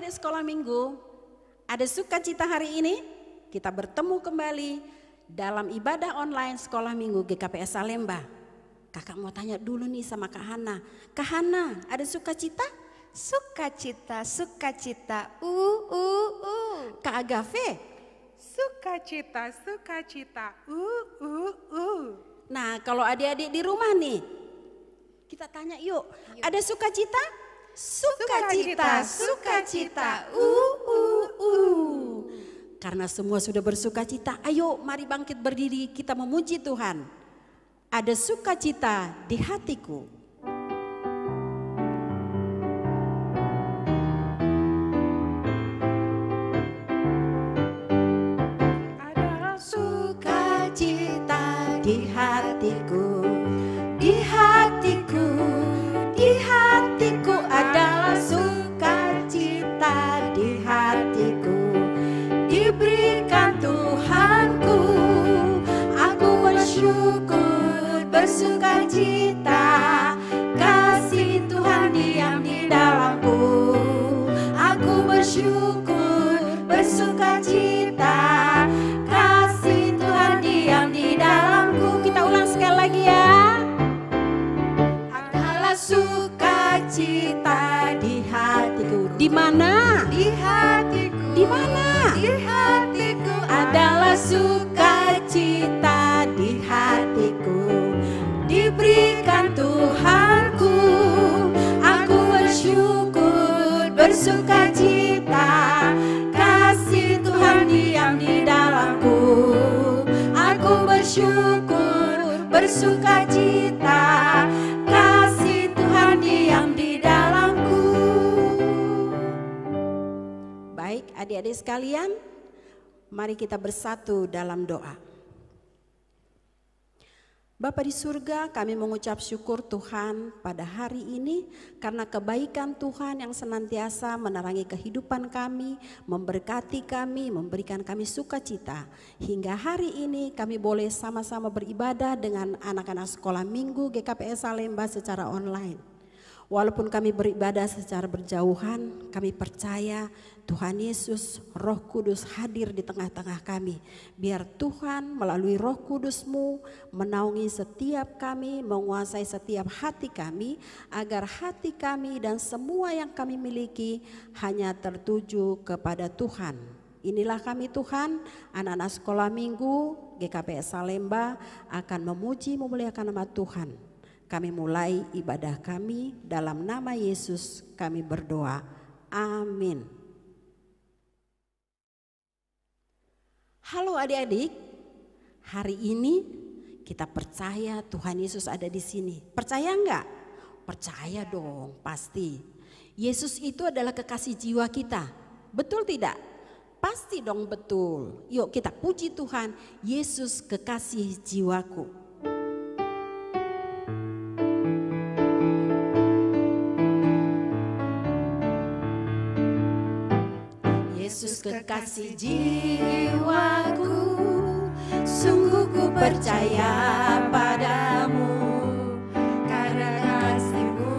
adik-adik sekolah minggu, ada sukacita hari ini kita bertemu kembali dalam ibadah online sekolah minggu GKPS Salemba. Kakak mau tanya dulu nih sama Kak Hana. Kak Hana, ada sukacita? Sukacita, sukacita, Kak Agave? Sukacita, sukacita, Nah, kalau adik-adik di rumah nih, kita tanya yuk. Ada sukacita? Sukacita, sukacita, Karena semua sudah bersukacita, ayo mari bangkit berdiri, kita memuji Tuhan. Ada sukacita di hatiku. ada Sukacita di hatiku, di hatiku, di hatiku adalah sukacita di hatiku. Diberikan Tuhanku, aku bersyukur, bersukacita, kasih Tuhan diam di dalamku. Aku bersyukur, bersukacita, kasih Tuhan diam di dalamku. Kita ulang sekali lagi ya. Adalah sukacita di hatiku. Di mana? di hatiku, Di mana? di hatiku Adalah sukacita di hatiku. Diberikan Tuhanku, aku bersyukur, bersukacita, kasih Tuhan diam di dalamku. Aku bersyukur, bersukacita, kasih Tuhan diam di dalamku. Baik adik-adik sekalian, mari kita bersatu dalam doa. Bapa di surga, kami mengucap syukur Tuhan pada hari ini karena kebaikan Tuhan yang senantiasa menerangi kehidupan kami, memberkati kami, memberikan kami sukacita. Hingga hari ini kami boleh sama-sama beribadah dengan anak-anak sekolah minggu GKPS Salemba secara online. Walaupun kami beribadah secara berjauhan, kami percaya Tuhan Yesus, Roh Kudus hadir di tengah-tengah kami. Biar Tuhan melalui Roh Kudus-Mu menaungi setiap kami, menguasai setiap hati kami, agar hati kami dan semua yang kami miliki hanya tertuju kepada Tuhan. Inilah kami Tuhan, anak-anak sekolah minggu GKPS Salemba akan memuji memuliakan nama Tuhan. Kami mulai ibadah kami dalam nama Yesus kami berdoa. Amin. Halo adik-adik, hari ini kita percaya Tuhan Yesus ada di sini. Percaya enggak? Percaya dong, pasti. Yesus itu adalah kekasih jiwa kita. Betul tidak? Pasti dong betul. Yuk kita puji Tuhan, Yesus kekasih jiwaku. Yesus kekasih jiwaku, sungguh ku percaya padamu. Karena kasih-Mu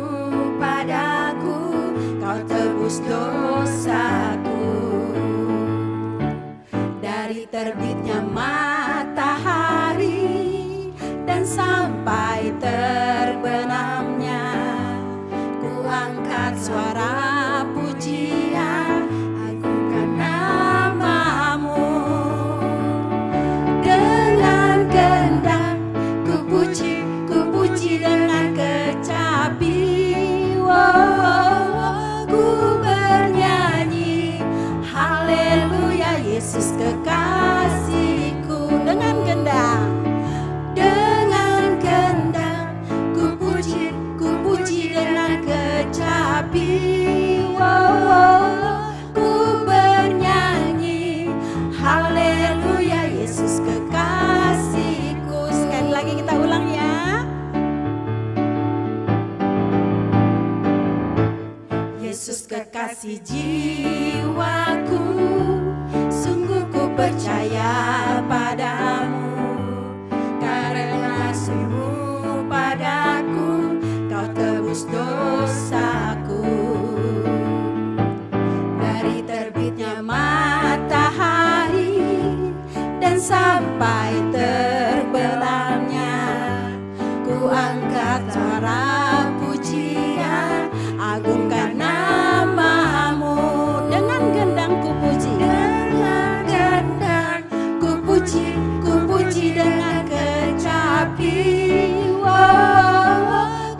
padaku, Kau tebus dosaku. Dari terbitnya matahari dan sampai terbenamnya, ku angkat suara pujian, agungkan namamu. Dengan kehendak ku puji dengan kecapi. Ku bernyanyi haleluya, Yesus kekasihku. Dengan kehendak ku puji dengan kecapi. Ku bernyanyi haleluya, Yesus kekasihku. Sekali lagi kita ulang ya. Yesus kekasih jiwaku, sungguh ku percaya padamu. Karena kasih-Mu padaku, Kau tebus dosaku. Dari sampai terbenamnya. Ku angkat suara pujian, agungkan namamu. Dengan gendang ku puji, dengan gendang ku puji dengan kecapi.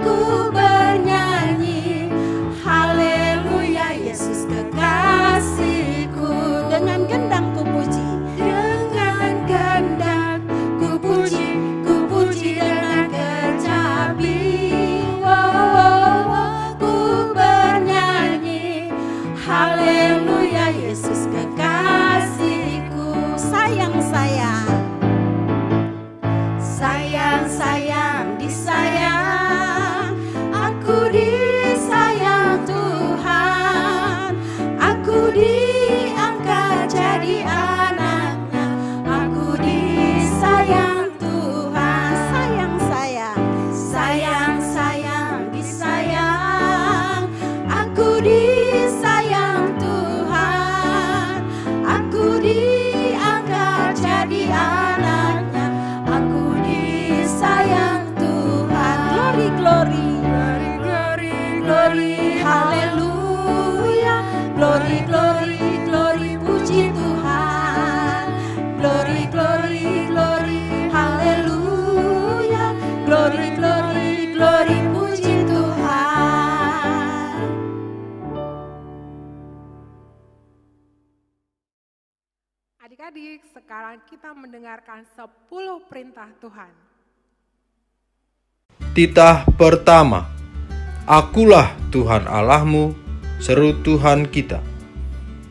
Ku bernyanyi haleluya, Yesus kekasihku. Dengan gendang ku puji, dengan gendang ku puji dengan kecapi. Ku bernyanyi haleluya, Yesus kekasihku. Sayang, disayang, aku disayang Tuhan. Aku diangkat jadi anaknya, aku disayang Tuhan. Sayang, disayang, aku disayang Tuhan. Aku diangkat jadi anaknya, aku disayang Tuhan. Glory, haleluya. Glory, puji Tuhan. Glory, haleluya. Glory, puji Tuhan. Adik-adik, sekarang kita mendengarkan 10 perintah Tuhan. Titah pertama, Akulah Tuhan Allahmu, seru Tuhan kita.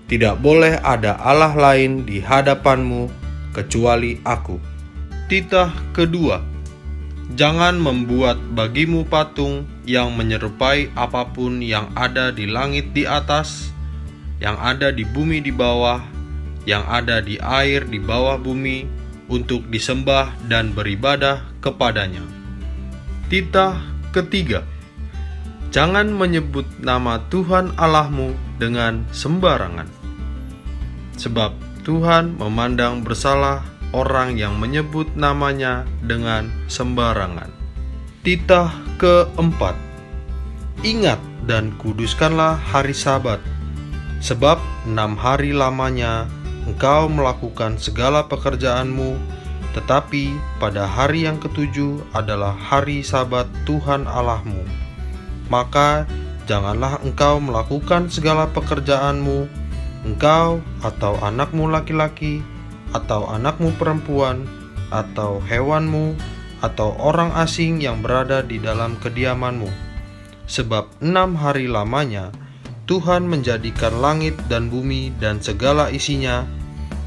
Tidak boleh ada Allah lain di hadapanmu kecuali Aku. Titah kedua, jangan membuat bagimu patung yang menyerupai apapun yang ada di langit di atas, yang ada di bumi di bawah, yang ada di air di bawah bumi, untuk disembah dan beribadah kepadanya. Titah ketiga, jangan menyebut nama Tuhan Allahmu dengan sembarangan, sebab Tuhan memandang bersalah orang yang menyebut namanya dengan sembarangan. Titah keempat, ingat dan kuduskanlah hari Sabat, sebab 6 hari lamanya engkau melakukan segala pekerjaanmu, tetapi pada hari yang ketujuh adalah hari Sabat Tuhan Allahmu. Maka janganlah engkau melakukan segala pekerjaanmu, engkau atau anakmu laki-laki, atau anakmu perempuan, atau hewanmu, atau orang asing yang berada di dalam kediamanmu. Sebab 6 hari lamanya Tuhan menjadikan langit dan bumi dan segala isinya,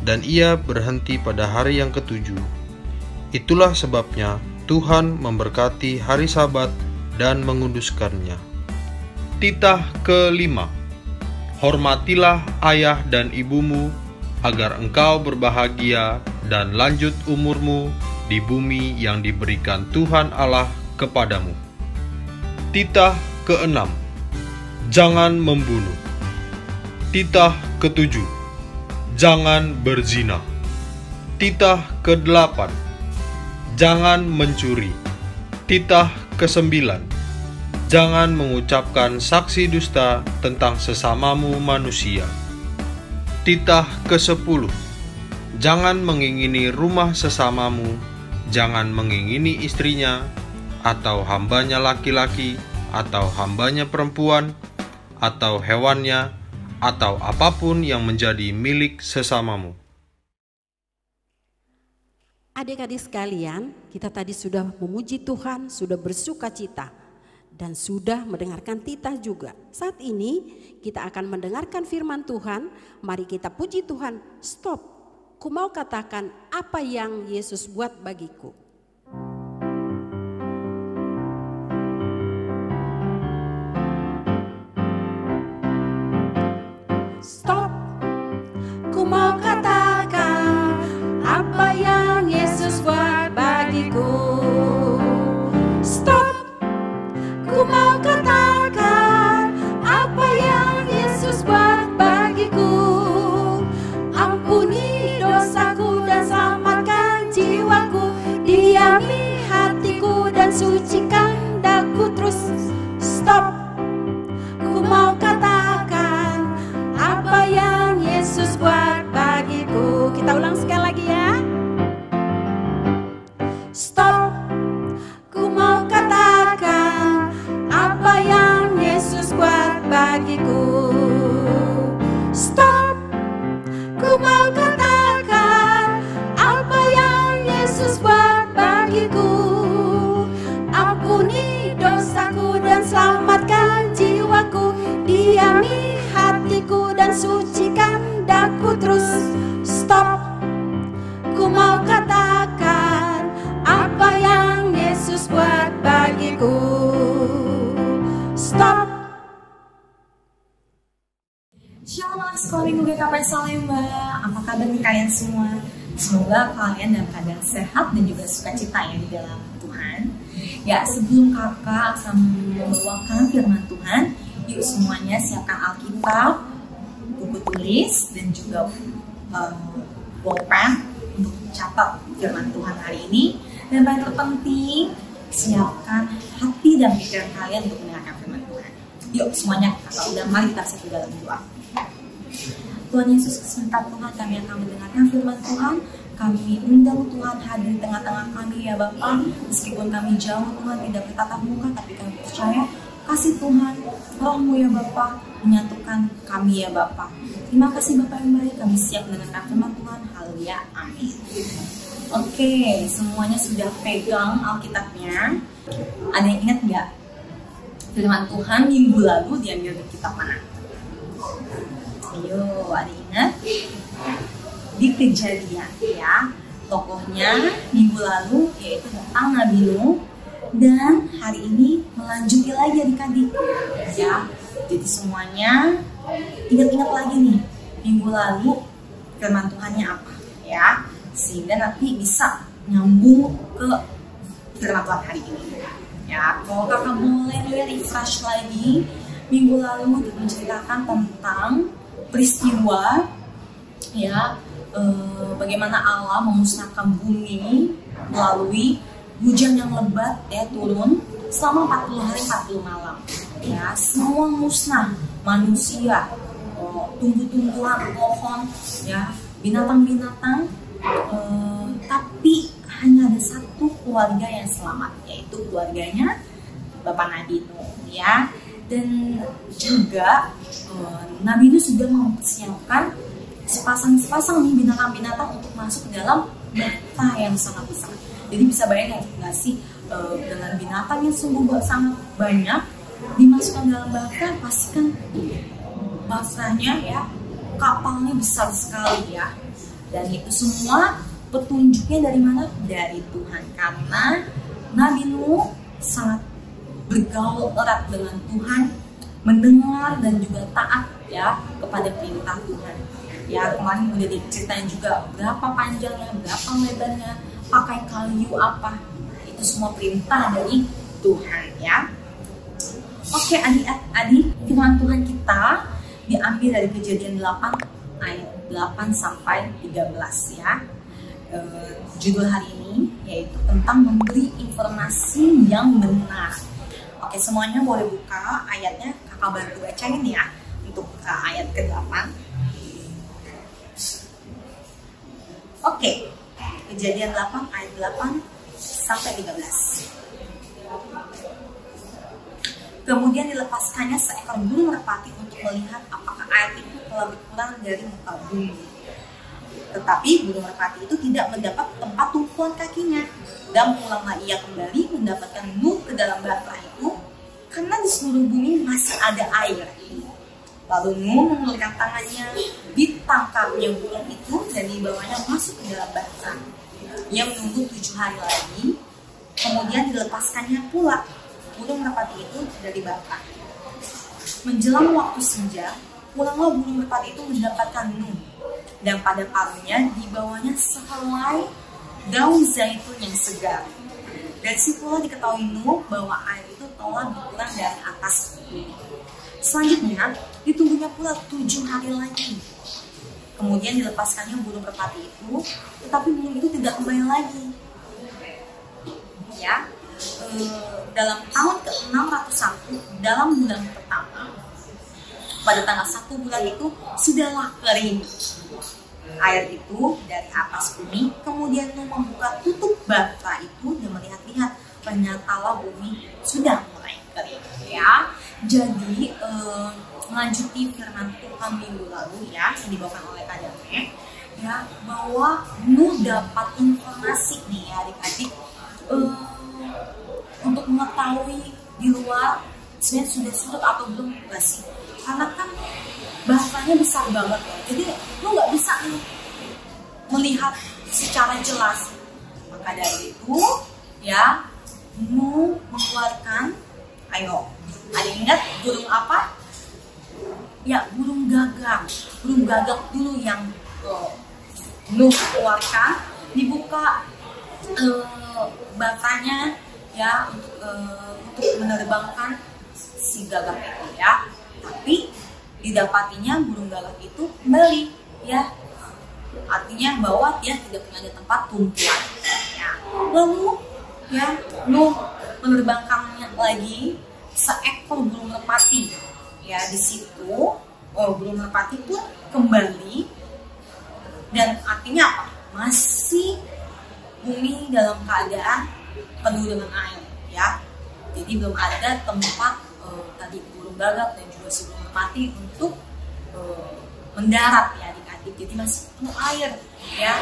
dan Ia berhenti pada hari yang ketujuh. Itulah sebabnya Tuhan memberkati hari Sabat dan menguduskannya. Titah kelima, hormatilah ayah dan ibumu, agar engkau berbahagia dan lanjut umurmu di bumi yang diberikan Tuhan Allah kepadamu. Titah keenam, jangan membunuh. Titah ketujuh, jangan berzina. Titah kedelapan, jangan mencuri. Titah kesembilan, jangan mengucapkan saksi dusta tentang sesamamu manusia. Titah ke-10, jangan mengingini rumah sesamamu, jangan mengingini istrinya, atau hambanya laki-laki, atau hambanya perempuan, atau hewannya, atau apapun yang menjadi milik sesamamu. Adik-adik sekalian, kita tadi sudah memuji Tuhan, sudah bersuka cita, dan sudah mendengarkan titah juga. Saat ini kita akan mendengarkan firman Tuhan. Mari kita puji Tuhan. Stop, ku mau katakan apa yang Yesus buat bagiku. Stop, ku mau katakan apa yang Yesus buat bagiku. Stop, ku mau katakan apa yang Yesus buat bagiku. Ampuni dosaku dan selamatkan Salemba, apa kabar nih kalian semua? Semoga kalian dalam keadaan sehat dan juga sukacita ya di dalam Tuhan. Ya, sebelum kakak akan membawakan firman Tuhan, yuk semuanya siapkan Alkitab, buku tulis, dan juga pulpen untuk catat firman Tuhan hari ini. Dan paling terpenting, siapkan hati dan pikiran kalian untuk mendengarkan firman Tuhan. Yuk semuanya, kakak udah, mari kita satu dalam doa. Tuhan Yesus, sebentar Tuhan kami akan mendengarkan firman Tuhan. Kami undang Tuhan hadir di tengah-tengah kami ya Bapak. Meskipun kami jauh Tuhan tidak bertatap muka, tapi kami percaya kasih Tuhan, Roh-Mu ya Bapak menyatukan kami ya Bapak. Terima kasih Bapak yang baik, kami siap mendengarkan firman Tuhan. Haleluya, amin. Oke, semuanya sudah pegang Alkitabnya. Ada yang ingat nggak firman Tuhan minggu lalu diambil di kitab mana? Ayo, ada ingat? Di Kejadian ya. Tokohnya minggu lalu yaitu tentang Nabi Nuh, dan hari ini melanjuti lagi adik-adik ya. Jadi semuanya ingat-ingat lagi nih minggu lalu firman Tuhannya apa ya, sehingga nanti bisa nyambung ke firman Tuhan hari ini ya. Kalau kakak boleh refresh lagi, minggu lalu menceritakan tentang peristiwa ya, bagaimana Allah memusnahkan bumi melalui hujan yang lebat ya, turun selama 40 hari 40 malam ya. Semua musnah, manusia, tumbuh-tumbuhan, pohon ya, binatang-binatang, tapi hanya ada satu keluarga yang selamat, yaitu keluarganya Bapak Nabi Nuh ya. Dan juga Nabi Nuh sudah mempersiapkan sepasang nih binatang-binatang untuk masuk ke dalam bata yang sangat besar. Jadi bisa bayangin nggak sih, dengan binatang yang sungguh sangat banyak dimasukkan dalam bata, pastikan batanya ya, kapalnya besar sekali ya. Dan itu semua petunjuknya dari mana? Dari Tuhan, karena Nabi Nuh sangat bergaul erat dengan Tuhan, mendengar dan juga taat ya kepada perintah Tuhan. Ya, kemarin udah diceritain juga berapa panjangnya, berapa lebarnya, pakai kayu apa, itu semua perintah dari Tuhan ya. Oke adik-adik, firman Tuhan kita diambil dari Kejadian 8 ayat 8 sampai 13 ya. Judul hari ini yaitu tentang memberi informasi yang benar. Oke, semuanya boleh buka ayatnya, kakak bantu bacain ya untuk ayat ke-8. Oke, Kejadian 8 ayat 8 sampai 13. Kemudian dilepaskannya seekor burung merpati untuk melihat apakah air itu telah berkurang dari muka bumi. Tetapi burung merpati itu tidak mendapat tempat tumpuan kakinya, dan pulanglah ia kembali mendapatkan Nuh ke dalam bata itu, karena di seluruh bumi masih ada air. Lalu Nuh mengulurkan tangannya, ditangkapnya burung itu dan dibawanya masuk ke dalam bata. Ia menunggu 7 hari lagi, kemudian dilepaskannya pula burung merpati itu dari bata. Menjelang waktu senja, pulanglah burung merpati itu mendapatkan Nuh, dan pada paruhnya dibawanya sehelai daun zaitun yang segar. Dari situlah diketahui Nuh bahwa air itu telah berkurang dari atas bumi. Selanjutnya ditunggunya pula 7 hari lagi. Kemudian dilepaskannya burung merpati itu, tetapi burung itu tidak kembali lagi. Ya, dalam tahun ke-601 dalam bulan pertama, pada tanggal 1 bulan itu sudahlah kering air itu dari atas bumi. Kemudian Nuh membuka tutup bata itu dan melihat-lihat, ternyatalah bumi sudah mulai kering ya. Jadi melanjuti firman Tuhan minggu lalu ya, yang dibawakan oleh Kak Dame ya, bahwa Nuh dapat informasi nih ya adik-adik, untuk mengetahui di luar sebenarnya sudah surut atau belum nggak sih, karena kan bahasanya besar banget ya, jadi lu nggak bisa nih melihat secara jelas. Maka dari itu ya, Nuh mengeluarkan, ayo ada ingat burung apa? Ya, burung gagak burung gagak dulu yang Nuh keluarkan, dibuka bakanya ya untuk menerbangkan si gagak itu ya. Tapi didapatinya burung gagak itu kembali ya, artinya bahwa dia tidak punya ada tempat tumpuan ya. Lalu ya Nuh menerbangkannya lagi seekor burung merpati ya. Di situ burung merpati pun kembali, dan artinya apa? Masih bumi dalam keadaan penuh dengan air ya. Jadi belum ada tempat tadi burung gagak dan juga si burung merpati untuk mendarat ya adik-adik. Jadi masih penuh air ya.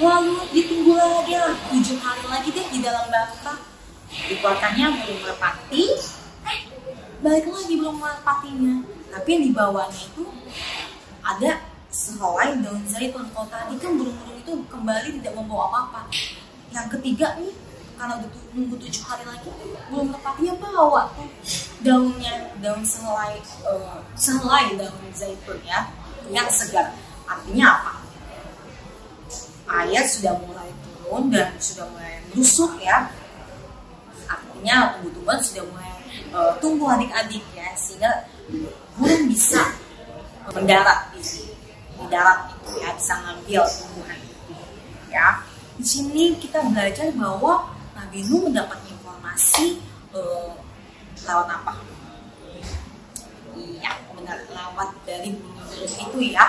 Lalu ditunggu lagi lah 7 hari lagi deh di dalam baka. Dikeluarkannya burung merpati, balik lagi burung merpatinya. Tapi di bawahnya itu ada sehelai daun zaitun. Kalau tadi kan burung-burung itu kembali tidak membawa apa-apa. Yang ketiga nih, karena udah nunggu 7 hari lagi, burung merpatinya bawa tuh daunnya, daun sehelai daun zaitun ya, yang segar. Artinya apa? Air sudah mulai turun dan sudah mulai busuk ya. Artinya tumbuhan sudah mulai tumbuh adik-adik ya, sehingga burung bisa mendarat di darat itu ya, bisa ngambil tumbuhan itu ya. Di sini kita belajar bahwa Nabi Nuh mendapat informasi lewat apa? Iya, benar, lewat dari burung-burung itu ya.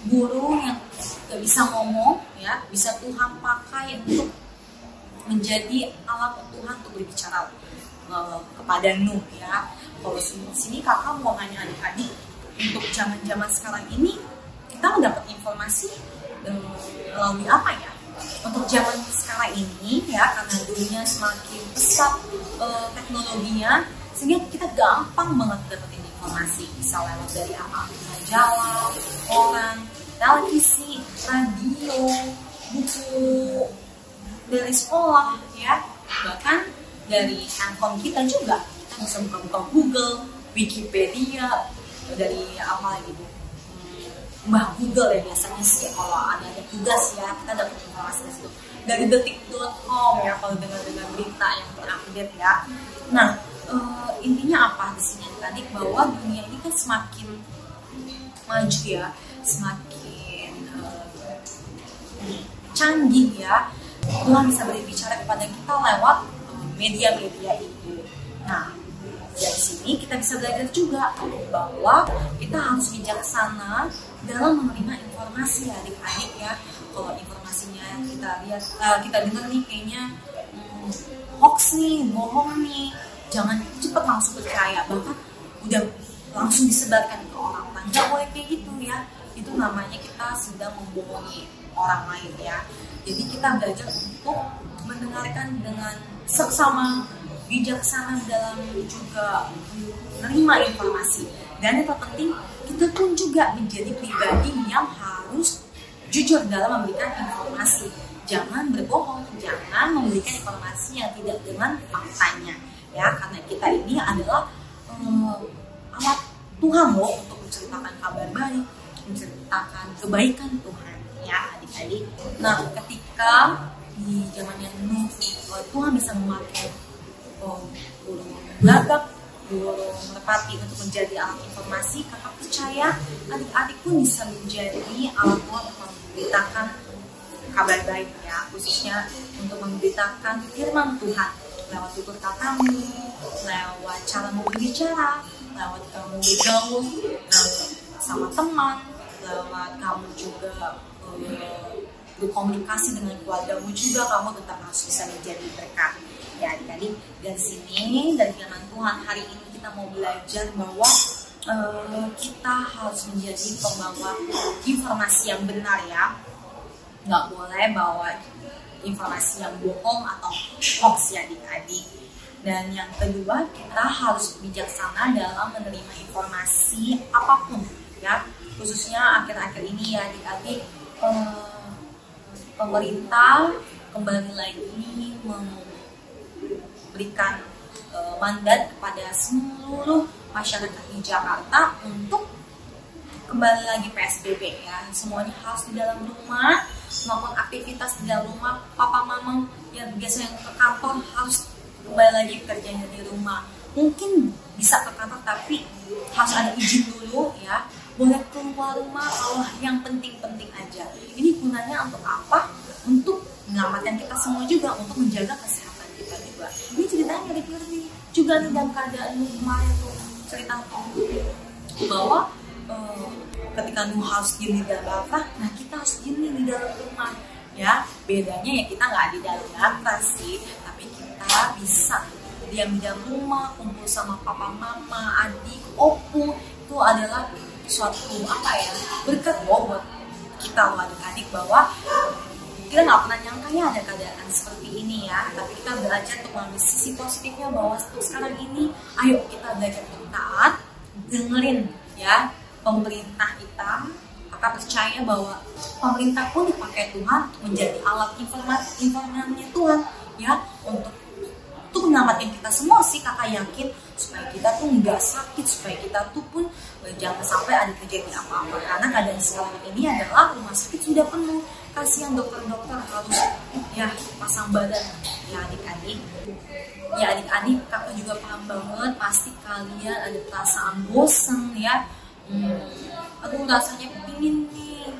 Burung yang gak bisa ngomong ya, bisa Tuhan pakai untuk menjadi alat Tuhan untuk berbicara kepada Nuh ya. Kalau di sini kakak mau nanya adik-adik, untuk zaman-zaman sekarang ini kita mendapat informasi melalui apa ya? Untuk zaman sekarang ini ya, karena dunia semakin pesat teknologinya, sehingga kita gampang banget dapetin informasi. Bisa lewat dari apa? Majalah, koran, televisi, radio, buku dari sekolah ya, bahkan dari handphone kita juga. Kita bisa buka-buka Google, Wikipedia, dari apa lagi bu? Mbah Google ya biasanya sih kalau ada tugas ya, kita dapat informasi dari situ. Dari detik.com ya kalau dengar berita yang terupdate ya. Nah intinya apa di sini tadi, bahwa dunia ini kan semakin maju ya, semakin canggih ya. Tuhan bisa berbicara kepada kita lewat media-media itu. Nah dari sini kita bisa belajar juga bahwa kita harus bijaksana dalam menerima informasi ya adik-adik ya. Kalau informasinya kita lihat, kita dengar nih kayaknya hoax nih, bohong nih, jangan cepat langsung percaya, bahkan udah langsung disebarkan ke orang. Nggak boleh kayak gitu ya. Itu namanya kita sedang membohongi orang lain ya. Jadi kita belajar untuk mendengarkan dengan seksama, bijaksana dalam juga menerima informasi. Dan yang terpenting, kita pun juga menjadi pribadi yang harus jujur dalam memberikan informasi. Jangan berbohong, jangan memberikan informasi yang tidak dengan faktanya ya, karena kita ini adalah alat Tuhan loh untuk menceritakan kabar baik, menceritakan kebaikan Tuhan ya adik-adik. Nah ketika di zamannya Nuh, Tuhan bisa memakai burung gagak, burung merpati untuk menjadi alat informasi. Kakak percaya adik-adik pun bisa menjadi alat Tuhan untuk memberitakan kabar baik ya, khususnya untuk memberitakan firman Tuhan lewat tutur katamu, lewat cara berbicara, lewat kamu bergaul sama teman, lewat kamu juga berkomunikasi dengan keluargamu juga. Kamu tetap harus bisa menjadi berkat ya adik-adik. Dari sini, dari firman Tuhan hari ini kita mau belajar bahwa kita harus menjadi pembawa informasi yang benar ya. Nggak boleh bawa informasi yang bohong atau hoax ya adik-adik. Dan yang kedua, kita harus bijaksana dalam menerima informasi apapun ya, khususnya akhir-akhir ini ya adik-adik. Pemerintah kembali lagi memberikan mandat kepada seluruh masyarakat di Jakarta untuk kembali lagi PSBB ya, semuanya harus di dalam rumah, melakukan aktivitas di dalam rumah. Papa mama yang biasanya ke kantor harus kembali lagi kerjanya di rumah. Mungkin bisa ke kantor tapi harus ada izin dulu ya. Boleh keluar rumah kalau yang penting-penting aja. Ini gunanya untuk apa? Untuk menyelamatkan kita semua juga, untuk menjaga kesehatan kita juga. Ini ceritanya dari Firly juga nih dalam keadaan kemarin tuh cerita bahwa ketika Nuh harus diem di dalam batra, nah kita harus diem di dalam rumah ya. Bedanya ya kita nggak di dalam batra sih, tapi kita bisa diam di dalam rumah, kumpul sama papa mama, adik, opung. Itu adalah suatu apa ya, berkat buat kita adik-adik, bahwa kita nggak pernah nyangka ya ada keadaan seperti ini ya. Tapi kita belajar untuk mengambil sisi positifnya, bahwa sekarang ini ayo kita belajar untuk taat, dengerin ya pemerintah kita. Kakak percaya bahwa pemerintah pun dipakai Tuhan untuk menjadi alat informasinya Tuhan ya, untuk menyelamatkan kita semua sih. Kakak yakin supaya kita tuh nggak sakit, supaya kita tuh pun jangan sampai ada kejadian apa-apa. Karena keadaan sekarang ini adalah rumah sakit sudah penuh. Kasihan dokter-dokter harus ya pasang badan ya adik-adik. Ya adik-adik, kakak juga paham banget pasti kalian ada perasaan bosen ya. Aduh rasanya pingin nih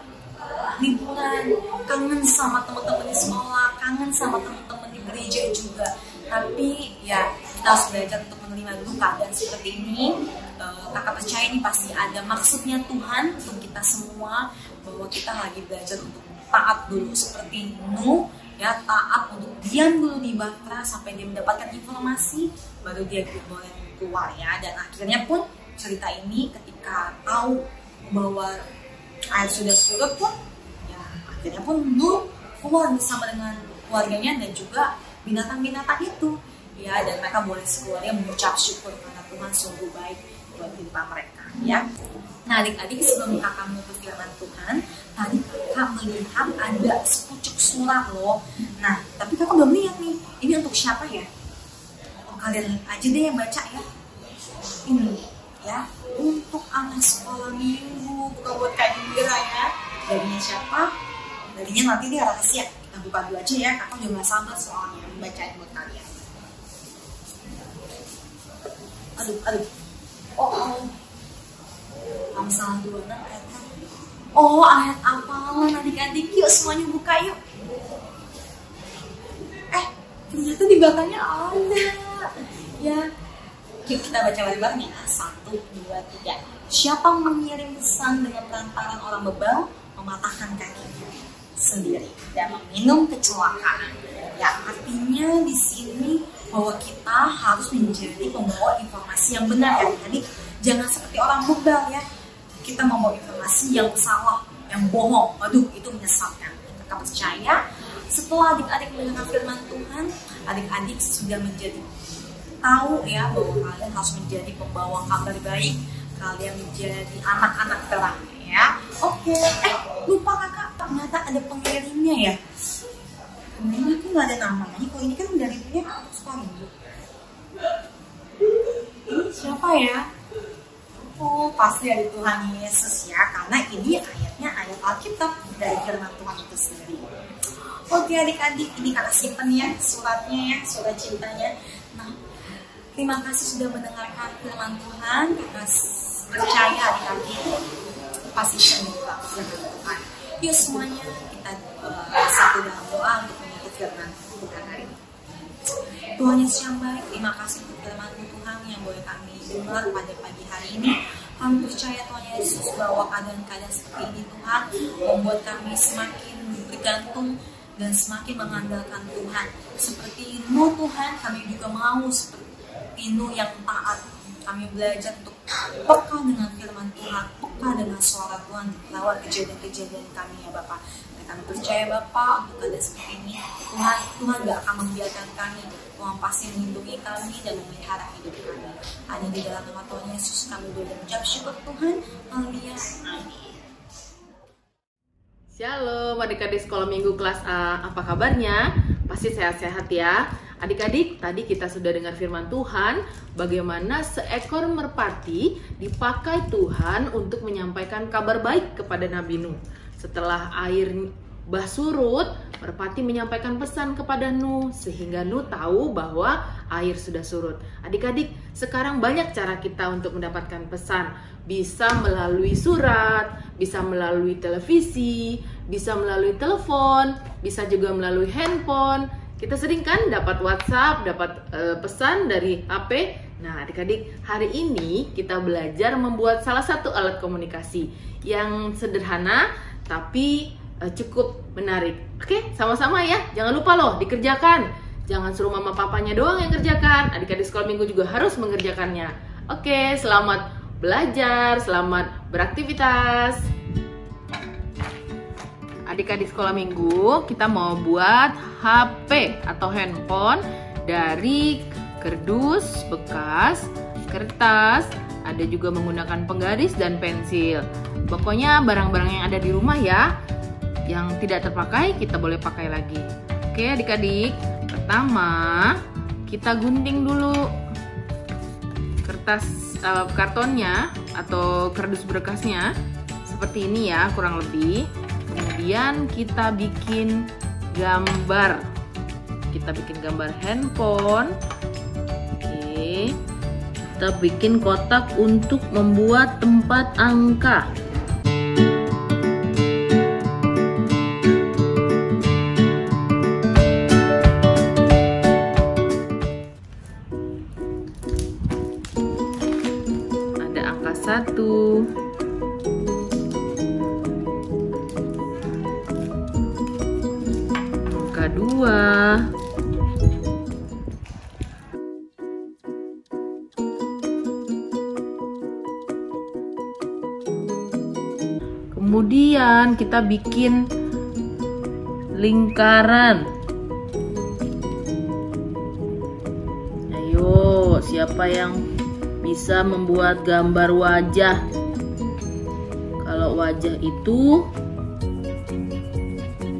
liburan, kangen sama teman-teman di sekolah, kangen sama teman-teman di gereja juga. Tapi ya kita harus belajar untuk menerima dulu keadaan seperti ini. Kakak percaya ini pasti ada maksudnya Tuhan untuk kita semua, bahwa kita lagi belajar untuk taat dulu seperti Nuh ya, taat untuk diam dulu di batra sampai dia mendapatkan informasi, baru dia boleh keluar ya. Dan akhirnya pun cerita ini ketika tahu bahwa air sudah surut pun ya, akhirnya pun Nuh keluar bersama dengan keluarganya dan juga binatang-binatang itu ya, dan mereka boleh sekeluarga mengucap syukur karena Tuhan sungguh baik buat kehidupan mereka ya. Nah adik-adik, sebelum kakak mau ke firman Tuhan, tadi kakak melihat ada sepucuk surat loh. Nah tapi kakak belum lihat nih, ini untuk siapa ya? Oh, kalian aja deh yang baca ya. Ini ya untuk anak sekolah minggu, bukan buat Kak Indira ya. Darinya siapa? Darinya nanti dia rahasia. Kita buka dulu aja ya, kakak juga gak sabar soalnya bacain buat kalian. Aduh. Oh. Amsal 26 ayat 1. Oh, ayat apalan adik-adik. Yuk semuanya buka yuk. Ternyata di belakangnya ada. Ya. Yuk kita baca bareng-bareng ya. 1, 2, 3. Siapa mengirim pesan dengan perantaran orang bebal, mematahkan kakinya sendiri dan meminum kecelakaan. Ya, artinya di sini bahwa kita harus menjadi pembawa informasi yang benar ya. Jadi jangan seperti orang bebal ya. Kita membawa informasi yang salah, yang bohong. Aduh, itu menyesatkan. Kakak percaya setelah adik-adik mendengar firman Tuhan, adik-adik sudah menjadi tahu ya bahwa kalian harus menjadi pembawa kabar baik. Kalian menjadi anak-anak terang ya. Oke. Lupa kakak, ternyata ada pengirimnya ya. Pengirimnya tuh nggak ada namanya. Kok ini kan dari punya sekolah minggu. Ini siapa ya? Oh, pasti dari Tuhan Yesus ya. Karena ini ayatnya ayat Alkitab dari firman Tuhan itu sendiri. Oke adik-adik, ini kakak simpen ya suratnya ya, surat cintanya. Nah, terima kasih sudah mendengarkan firman Tuhan. Kakak percaya adik-adik pasti mendengar firman Tuhan. Yuk semuanya kita satu dalam doa untuk menutup firman Tuhan hari ini. Tuhan Yesus yang baik, terima kasih untuk firman Tuhan yang boleh kami dengar pada pagi hari ini. Kami percaya Tuhan Yesus bahwa keadaan-keadaan seperti ini Tuhan membuat kami semakin bergantung dan semakin mengandalkan Tuhan. Seperti Nuh Tuhan, kami juga mau seperti Nuh yang taat. Kami belajar untuk peka dengan firman Tuhan, peka dengan suara Tuhan lewat kejadian-kejadian kami ya Bapak. Dan kami percaya Bapak untuk keadaan seperti ini, Tuhan gak akan membiarkan kami. Tuhan pasti melindungi kami dan memelihara hidup kami. Hanya di dalam nama Tuhan Yesus kami boleh mengucap syukur Tuhan. Haleluya. Amin. Shalom adik-adik sekolah minggu kelas A, apa kabarnya? pasti sehat-sehat ya. Adik-adik, tadi kita sudah dengar firman Tuhan, bagaimana seekor merpati dipakai Tuhan untuk menyampaikan kabar baik kepada Nabi Nuh. Setelah air bah surut, merpati menyampaikan pesan kepada Nuh, sehingga Nuh tahu bahwa air sudah surut. Adik-adik, sekarang banyak cara kita untuk mendapatkan pesan. Bisa melalui surat, bisa melalui televisi, bisa melalui telepon, bisa juga melalui handphone. Kita sering kan dapat WhatsApp, dapat pesan dari HP. Nah, adik-adik, hari ini kita belajar membuat salah satu alat komunikasi yang sederhana tapi cukup menarik. Oke, sama-sama ya. Jangan lupa loh dikerjakan. Jangan suruh mama papanya doang yang kerjakan. Adik-adik sekolah minggu juga harus mengerjakannya. Oke, selamat belajar, selamat beraktivitas. Adik-adik sekolah minggu, kita mau buat HP atau handphone dari kardus bekas, kertas, ada juga menggunakan penggaris dan pensil. Pokoknya barang-barang yang ada di rumah ya. Yang tidak terpakai kita boleh pakai lagi. Oke adik-adik, pertama kita gunting dulu kertas kartonnya atau kardus bekasnya seperti ini ya, kurang lebih. Kemudian kita bikin gambar. Kita bikin gambar handphone. Oke. Kita bikin kotak untuk membuat tempat angka. Ada angka 1. Dua. Kemudian kita bikin lingkaran. Ayo, siapa yang bisa membuat gambar wajah? Kalau wajah itu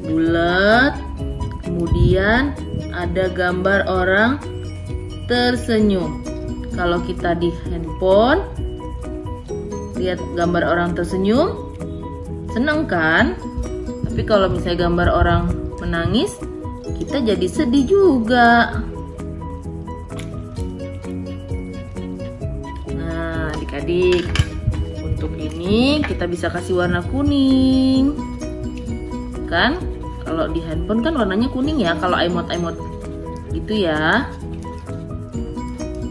bulat, kemudian ada gambar orang tersenyum. Kalau kita di handphone lihat gambar orang tersenyum, seneng kan? Tapi kalau misalnya gambar orang menangis, kita jadi sedih juga. Nah, adik-adik, untuk ini kita bisa kasih warna kuning. Kan? Kalau di handphone kan warnanya kuning ya, kalau emot-emot gitu ya.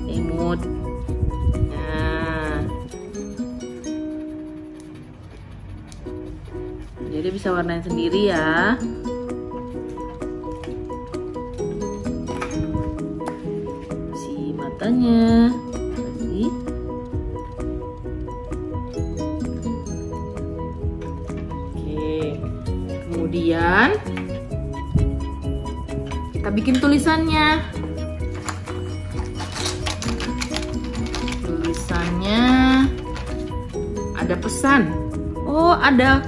Emot. Nah. Jadi bisa warnain sendiri ya. Si matanya. Kasih. Kemudian kita bikin tulisannya. Tulisannya ada pesan. Oh, ada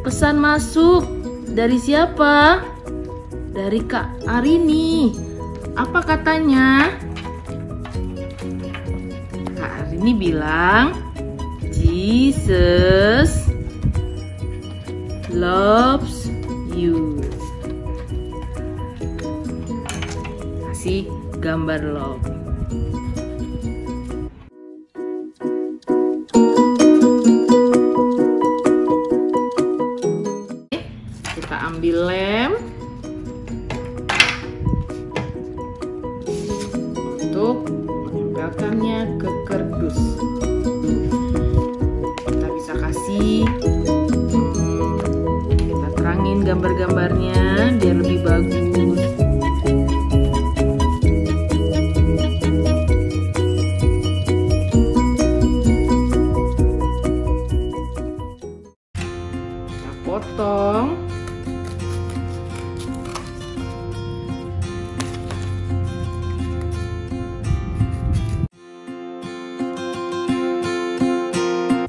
pesan masuk. Dari siapa? Dari Kak Arini. Apa katanya? Kak Arini bilang, Jesus loves you. Kasih gambar love. Kita ambil lem untuk menempelkannya ke kardus. Kita bisa kasih gambar-gambarnya biar lebih bagus. Kita potong.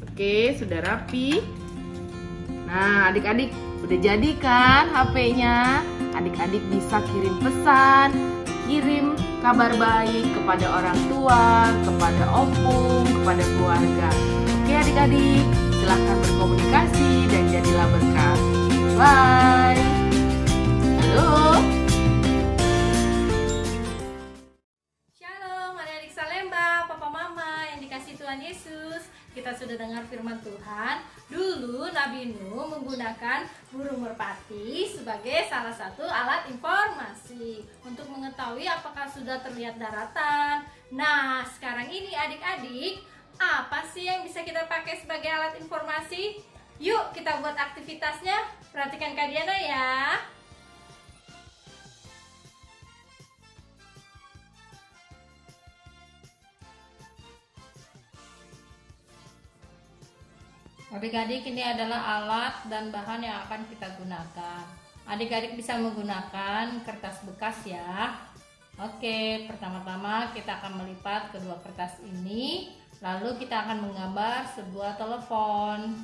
Oke, sudah rapi. Nah, adik-adik, udah jadi kan HP-nya? adik-adik bisa kirim pesan, kirim kabar baik kepada orang tua, kepada opung, kepada keluarga. Oke adik-adik, silahkan berkomunikasi dan jadilah berkah. Bye. Halo. Shalom adik-adik Salemba, Papa Mama yang dikasih Tuhan Yesus. Kita sudah dengar firman Tuhan. Dulu Nabi Nuh menggunakan burung merpati sebagai salah satu alat informasi untuk mengetahui apakah sudah terlihat daratan. Nah, sekarang ini adik-adik, apa sih yang bisa kita pakai sebagai alat informasi? Yuk kita buat aktivitasnya. Perhatikan Kak Diana ya. Adik-adik, ini adalah alat dan bahan yang akan kita gunakan. Adik-adik bisa menggunakan kertas bekas ya. Oke, pertama-tama kita akan melipat kedua kertas ini, lalu kita akan menggambar sebuah telepon.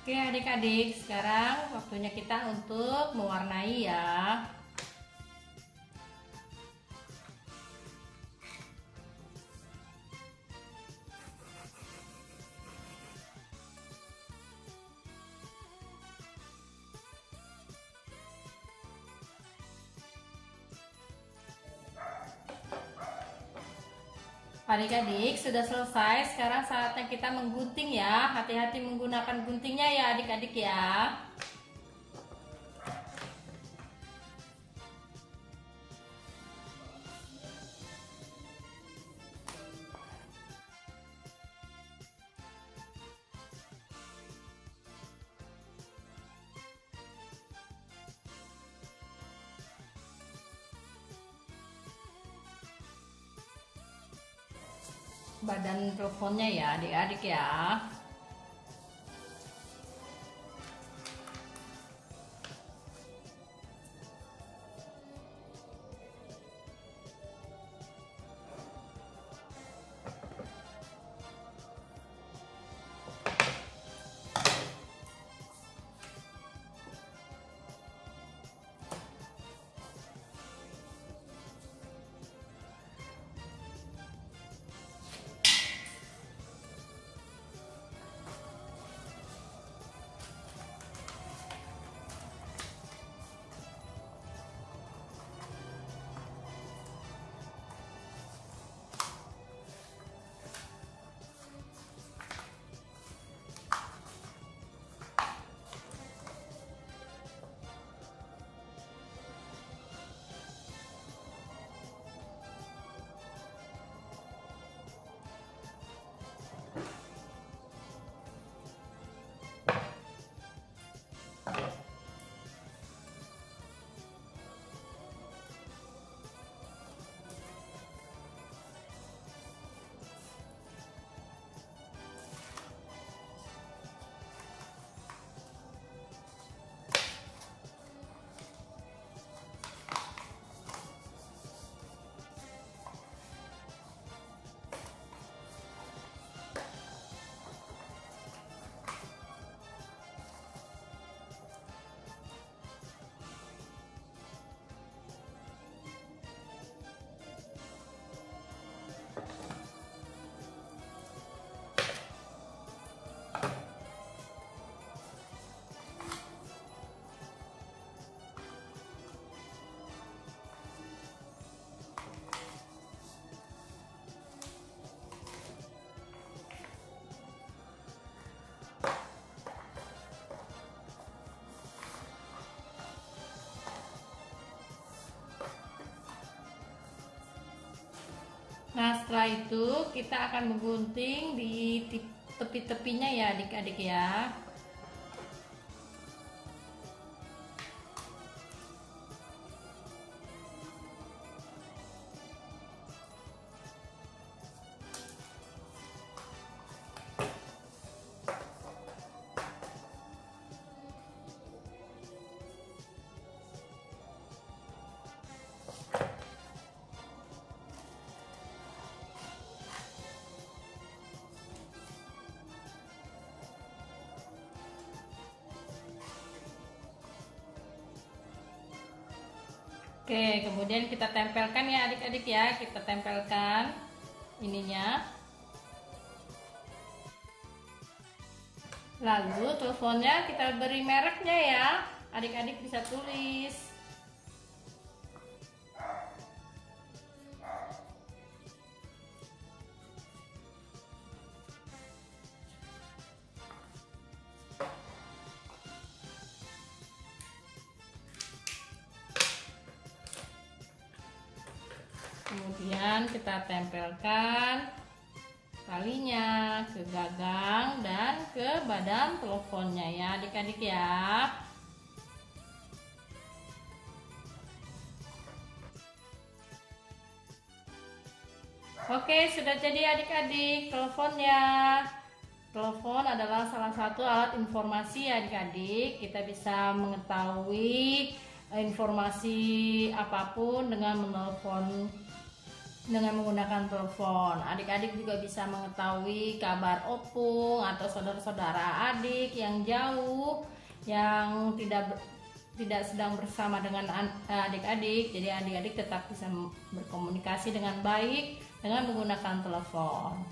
Oke adik-adik, sekarang waktunya kita untuk mewarnai ya. Adik-adik sudah selesai, sekarang saatnya kita menggunting ya. Hati-hati menggunakan guntingnya ya adik-adik ya. Badan teleponnya ya adik-adik ya. Nah, setelah itu kita akan menggunting di tepi-tepinya ya adik-adik ya. Oke, kemudian kita tempelkan ya adik-adik ya, kita tempelkan ininya. Lalu teleponnya kita beri mereknya ya, adik-adik bisa tulis. Kemudian kita tempelkan talinya ke gagang dan ke badan teleponnya ya adik-adik ya. Oke, sudah jadi adik-adik teleponnya. Telepon adalah salah satu alat informasi ya adik-adik. Kita bisa mengetahui informasi apapun dengan menelpon, dengan menggunakan telepon. Adik-adik juga bisa mengetahui kabar opung atau saudara-saudara adik yang jauh, yang tidak sedang bersama dengan adik-adik. Jadi adik-adik tetap bisa berkomunikasi dengan baik dengan menggunakan telepon.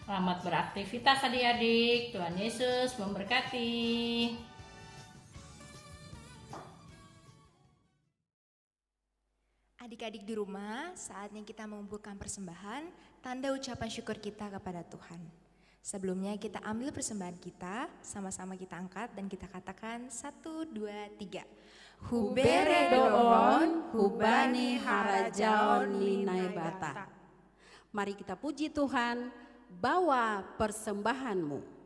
Selamat beraktivitas adik-adik. Tuhan Yesus memberkati. Adik-adik di rumah, saatnya kita mengumpulkan persembahan, tanda ucapan syukur kita kepada Tuhan. Sebelumnya kita ambil persembahan kita, sama-sama kita angkat dan kita katakan 1, 2, 3. Hubere doon, hubani harajaon linai bata. Mari kita puji Tuhan, bawa persembahanmu.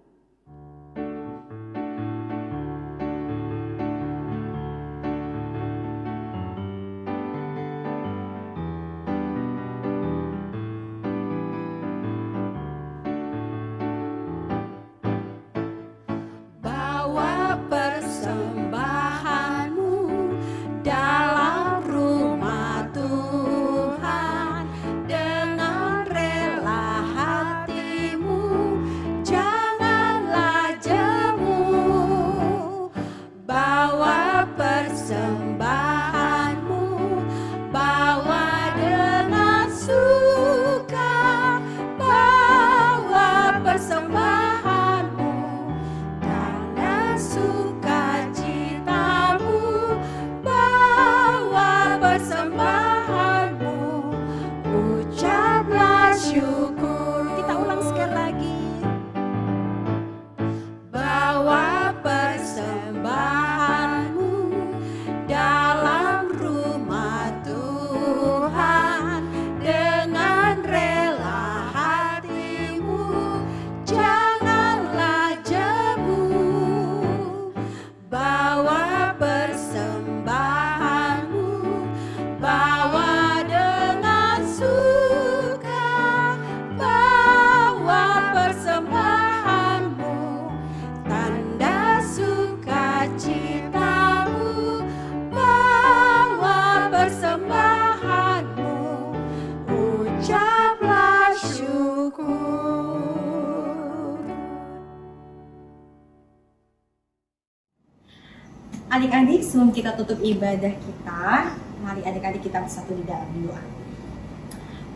Adik-adik, sebelum kita tutup ibadah kita, mari adik-adik kita bersatu di dalam doa.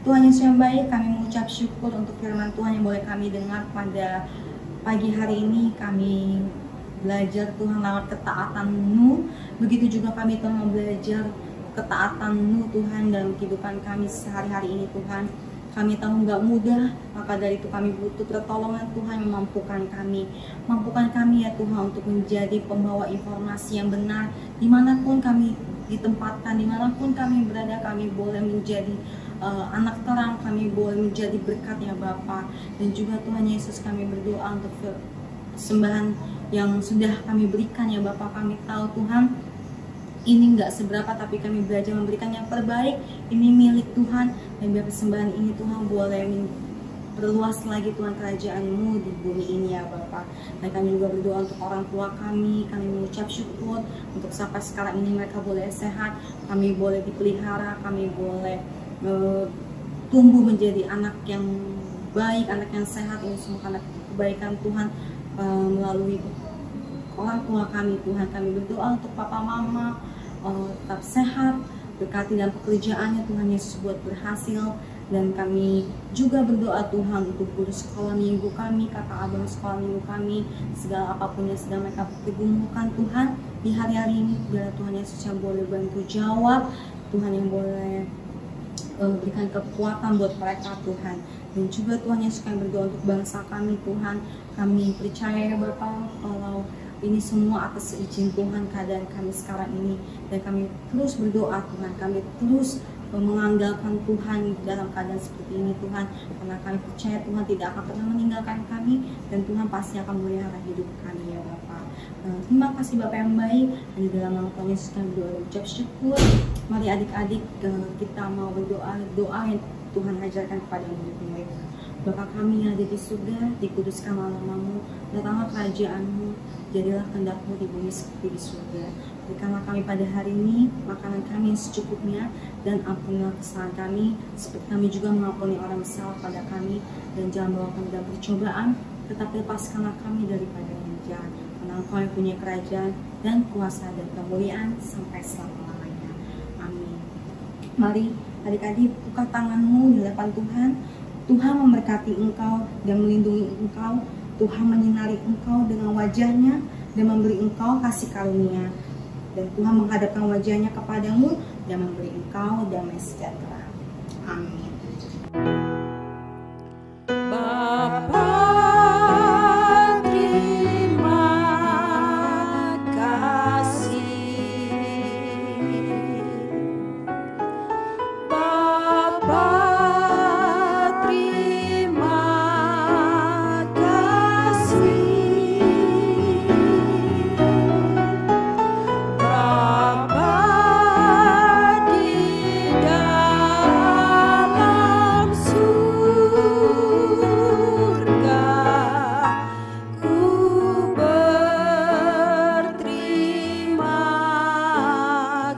Tuhan Yesus yang baik, kami mengucap syukur untuk firman Tuhan yang boleh kami dengar pada pagi hari ini. Kami belajar Tuhan lewat ketaatan-Mu, begitu juga kami telah belajar ketaatan-Mu Tuhan dalam kehidupan kami sehari-hari ini Tuhan. Kami tahu nggak mudah, maka dari itu kami butuh pertolongan Tuhan yang mampukan kami. Mampukan kami ya Tuhan untuk menjadi pembawa informasi yang benar. Dimanapun kami ditempatkan, dimanapun kami berada, kami boleh menjadi anak terang, kami boleh menjadi berkat ya Bapa. Dan juga Tuhan Yesus, kami berdoa untuk persembahan yang sudah kami berikan ya Bapa. Kami tahu Tuhan ini nggak seberapa, tapi kami belajar memberikan yang terbaik. Ini milik Tuhan, dan biar persembahan ini Tuhan boleh perluas lagi Tuhan kerajaan-Mu di bumi ini ya Bapa. Dan kami juga berdoa untuk orang tua kami mengucap syukur untuk sampai sekarang ini mereka boleh sehat, kami boleh dipelihara, kami boleh tumbuh menjadi anak yang baik, anak yang sehat. Ini semua karena kebaikan Tuhan melalui orang tua kami Tuhan. Kami berdoa untuk papa mama tetap sehat, berkati dalam pekerjaannya Tuhan Yesus buat berhasil. Dan kami juga berdoa Tuhan untuk guru sekolah minggu kami, kakak abang sekolah minggu kami, segala apapun yang sedang mereka pergumulkan Tuhan di hari-hari ini, biar Tuhan Yesus yang boleh bantu jawab, Tuhan yang boleh berikan kekuatan buat mereka Tuhan. Dan juga Tuhan Yesus kami berdoa untuk bangsa kami Tuhan. Kami percaya ya Bapak kalau ini semua atas izin Tuhan keadaan kami sekarang ini, dan kami terus berdoa Tuhan, kami terus mengandalkan Tuhan dalam keadaan seperti ini Tuhan, karena kami percaya Tuhan tidak akan pernah meninggalkan kami, dan Tuhan pasti akan memelihara hidup kami ya Bapak. Terima kasih Bapak yang baik, dan di dalam nama Tuhan Yesus kami berdoa ucap syukur. Mari adik-adik kita mau berdoa, doa yang Tuhan ajarkan kepada murid-murid. Bapa kami yang ada di surga, dikuduskanlah nama-Mu, datanglah kerajaan-Mu, jadilah kehendak-Mu di bumi seperti di surga. Berikanlah kami pada hari ini makanan kami yang secukupnya, dan ampunilah kesalahan kami seperti kami juga mengampuni orang bersalah pada kami, dan jangan bawa kami dalam percobaan, tetapi lepaskanlah kami daripada yang jahat. Karena Engkau yang punya kerajaan dan kuasa dan kemuliaan sampai selama-lamanya. Amin. Mari adik-adik buka tanganmu di hadapan Tuhan. Tuhan memberkati engkau dan melindungi engkau. Tuhan menyinari engkau dengan wajahnya dan memberi engkau kasih karunia. Dan Tuhan menghadapkan wajahnya kepadamu dan memberi engkau damai sejahtera. Amin. Bapa, terima kasih. Bapa, terima kasih. Bapa di dalam surga, ku berterima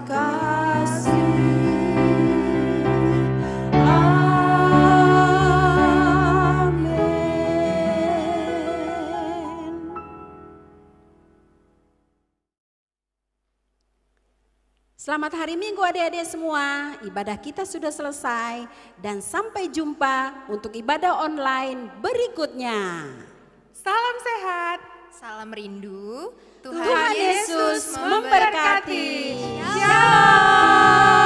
kasih. Amin. Selamat hari Minggu adik-adik semua. Ibadah kita sudah selesai dan sampai jumpa untuk ibadah online berikutnya. Salam sehat. Salam rindu. Tuhan Yesus memberkati. Shalom.